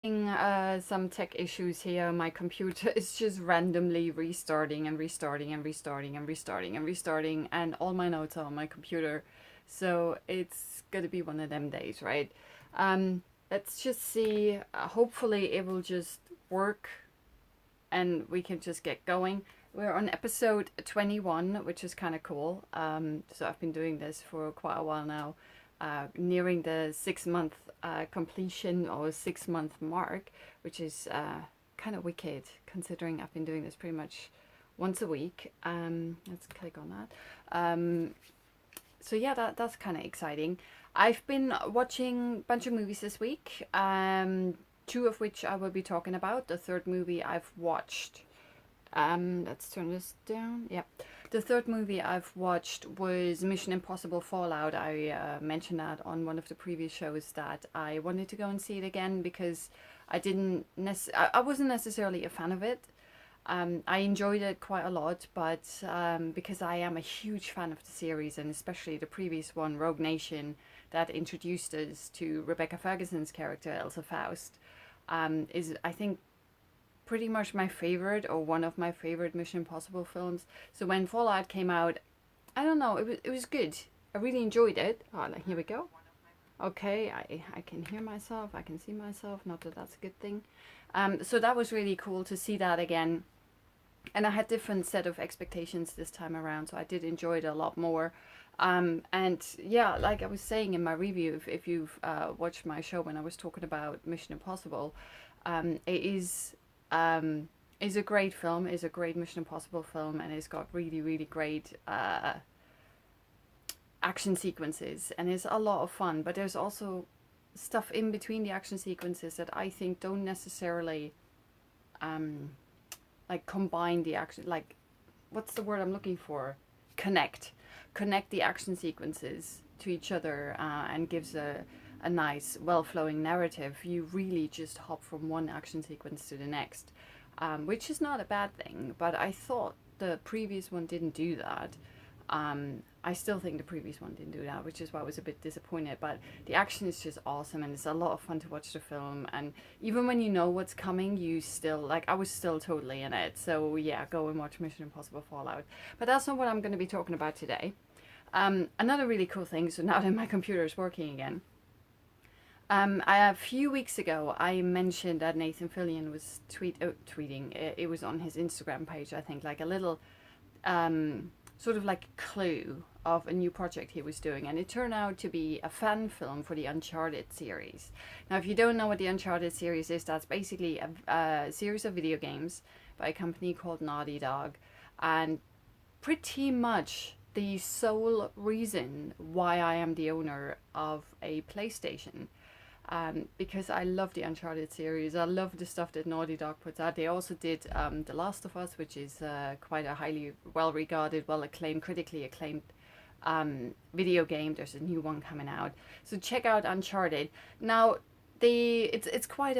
Some tech issues here. My computer is just randomly restarting and restarting and restarting and restarting and restarting, and all my notes are on my computer. So it's gonna be one of them days, right? Um, let's just see. Hopefully, it will just work and we can just get going. We're on episode 21, which is kind of cool. So I've been doing this for quite a while now, nearing the 6 month completion or 6 month mark, which is kind of wicked considering I've been doing this pretty much once a week. Let's click on that. So yeah, that's kind of exciting. I've been watching a bunch of movies this week. Two of which I will be talking about. The third movie I've watched. Let's turn this down. Yeah. The third movie I've watched was Mission Impossible Fallout. I mentioned that on one of the previous shows that I wanted to go and see it again because I wasn't necessarily a fan of it. I enjoyed it quite a lot, but because I am a huge fan of the series, and especially the previous one, Rogue Nation, that introduced us to Rebecca Ferguson's character, Elsa Faust, is, I think, pretty much my favorite or one of my favorite Mission Impossible films. So when Fallout came out, I don't know, it was good. I really enjoyed it. Oh, here we go. Okay, I can hear myself, I can see myself, not that that's a good thing. So that was really cool to see that again. And I had different set of expectations this time around, so I did enjoy it a lot more. And yeah, like I was saying in my review, if you've watched my show when I was talking about Mission Impossible, it is a great film, is a great Mission Impossible film, and it's got really, really great action sequences, and it's a lot of fun. But there's also stuff in between the action sequences that I think don't necessarily like combine the action, like, what's the word I'm looking for? Connect the action sequences to each other, and gives a nice, well-flowing narrative. You really just hop from one action sequence to the next, which is not a bad thing. But I thought the previous one didn't do that. I still think the previous one didn't do that, which is why I was a bit disappointed. But the action is just awesome, and it's a lot of fun to watch the film. And even when you know what's coming, you still, like, I was still totally in it. So yeah, go and watch Mission Impossible Fallout. But that's not what I'm going to be talking about today. Another really cool thing, so now that my computer is working again, a few weeks ago, I mentioned that Nathan Fillion was tweeting. It was on his Instagram page, I think, like a little sort of like clue of a new project he was doing, and it turned out to be a fan film for the Uncharted series. Now, if you don't know what the Uncharted series is, that's basically a series of video games by a company called Naughty Dog, and pretty much the sole reason why I am the owner of a PlayStation. Because I love the Uncharted series. I love the stuff that Naughty Dog puts out. They also did The Last of Us, which is quite a highly well-regarded, well-acclaimed, critically acclaimed video game. There's a new one coming out. So check out Uncharted. Now, it's quite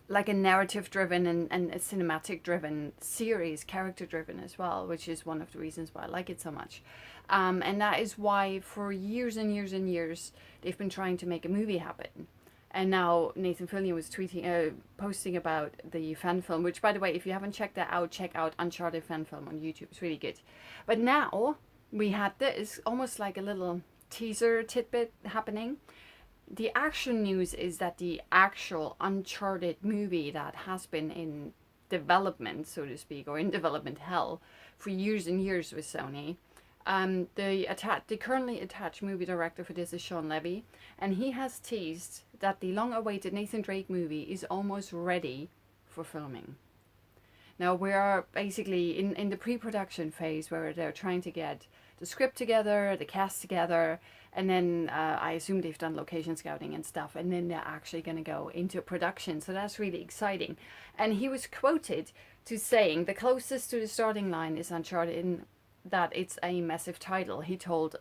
like a narrative-driven and a cinematic-driven series, character-driven as well, which is one of the reasons why I like it so much. And that is why for years and years and years they've been trying to make a movie happen. And now Nathan Fillion was posting about the fan film, which, by the way, if you haven't checked that out, check out Uncharted fan film on YouTube. It's really good. But now we had this almost like a little teaser tidbit happening. The actual news is that the actual Uncharted movie that has been in development, so to speak, or in development hell for years and years with Sony, the currently attached movie director for this is Sean Levy, and he has teased that the long-awaited Nathan Drake movie is almost ready for filming. Now, we are basically in the pre-production phase where they're trying to get the script together, the cast together, and then I assume they've done location scouting and stuff, and then they're actually going to go into production. So that's really exciting. And he was quoted to saying the closest to the starting line is Uncharted in that it's a massive title. He told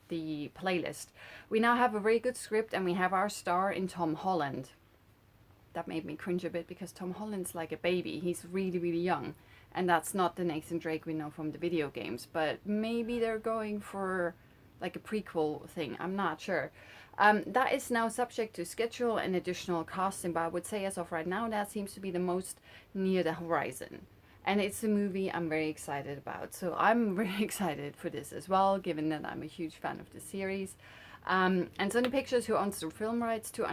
the playlist, "We now have a very good script, and we have our star in Tom Holland." That made me cringe a bit because Tom Holland's like a baby. He's really, really young. And that's not the Nathan Drake we know from the video games. But maybe they're going for like a prequel thing. I'm not sure. That is now subject to schedule and additional casting, but I would say as of right now, that seems to be the most near the horizon. And it's a movie I'm very excited about. So I'm very excited for this as well, given that I'm a huge fan of the series. And Sony Pictures, who owns the film rights to